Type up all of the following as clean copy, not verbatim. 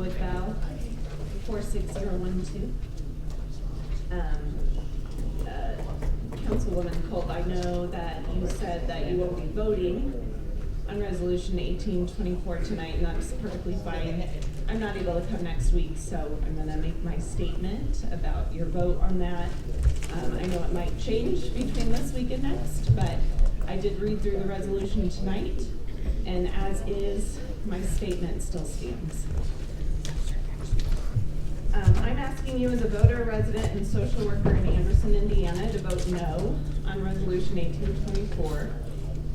Wood Bell, 46012. Councilwoman Culp, I know that you said that you will be voting on Resolution 1824 tonight, and that's perfectly fine. I'm not able to come next week, so I'm gonna make my statement about your vote on that. I know it might change between this week and next, but I did read through the resolution tonight, and as is, my statement still stands. I'm asking you as a voter, resident, and social worker in Anderson, Indiana to vote no on Resolution 1824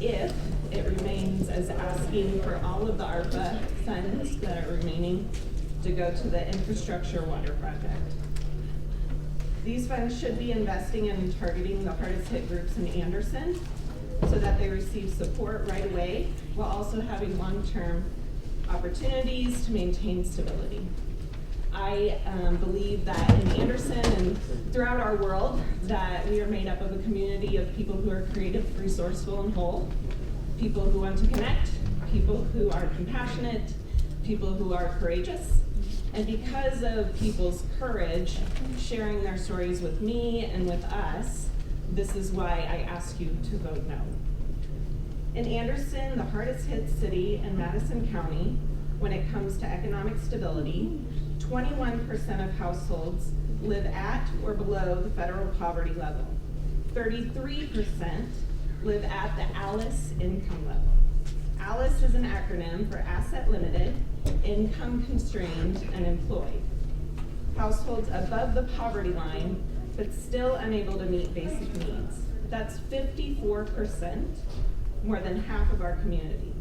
if it remains as asking for all of the ARPA funds that are remaining to go to the infrastructure water project. These funds should be investing in targeting the hardest hit groups in Anderson so that they receive support right away while also having long-term opportunities to maintain stability. I believe that in Anderson and throughout our world that we are made up of a community of people who are creative, resourceful, and whole, people who want to connect, people who are compassionate, people who are courageous. And because of people's courage sharing their stories with me and with us, this is why I ask you to vote no. In Anderson, the hardest hit city in Madison County, when it comes to economic stability, 21% of households live at or below the federal poverty level. 33% live at the ALICE income level. ALICE is an acronym for Asset Limited, Income Constrained, and Employed. Households above the poverty line, but still unable to meet basic needs. That's 54%, more than half of our community.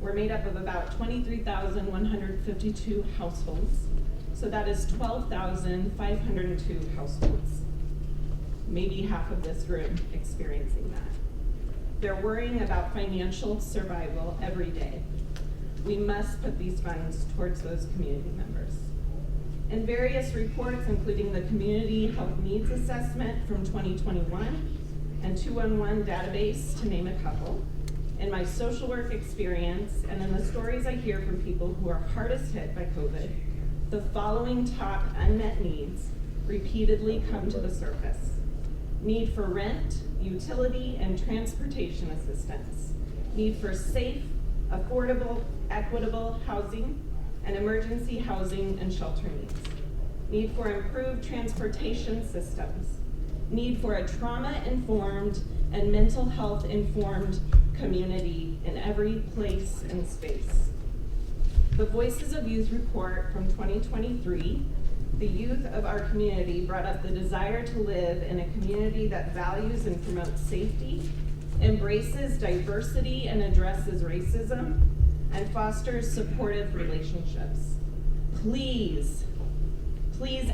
We're made up of about 23,152 households. So that is 12,502 households. Maybe half of this room experiencing that. They're worrying about financial survival every day. We must put these funds towards those community members. In various reports, including the Community Health Needs Assessment from 2021 and 211 database, to name a couple, in my social work experience and in the stories I hear from people who are hardest hit by COVID, the following top unmet needs repeatedly come to the surface. Need for rent, utility, and transportation assistance. Need for safe, affordable, equitable housing, and emergency housing and shelter needs. Need for improved transportation systems. Need for a trauma-informed and mental health-informed community in every place and space. The Voices of Youth report from 2023, the youth of our community brought up the desire to live in a community that values and promotes safety, embraces diversity and addresses racism, and fosters supportive relationships. Please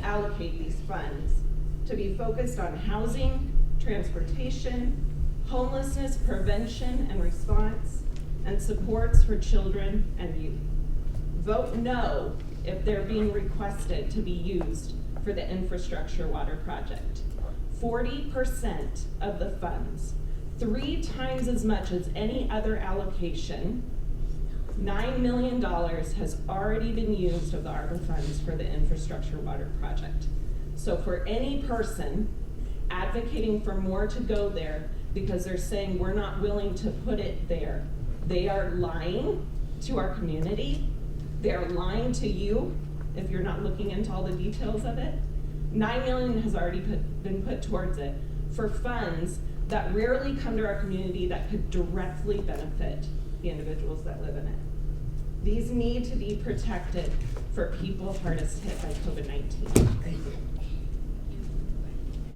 allocate these funds to be focused on housing, transportation, homelessness prevention and response, and supports for children and youth. Vote no if they're being requested to be used for the infrastructure water project. 40% of the funds, 3 times as much as any other allocation, $9 million has already been used of the ARPA funds for the infrastructure water project. So for any person advocating for more to go there because they're saying we're not willing to put it there, they are lying to our community. They're lying to you if you're not looking into all the details of it. $9 million has already been put towards it for funds that rarely come to our community that could directly benefit the individuals that live in it. These need to be protected for people hardest hit by COVID-19. Thank you.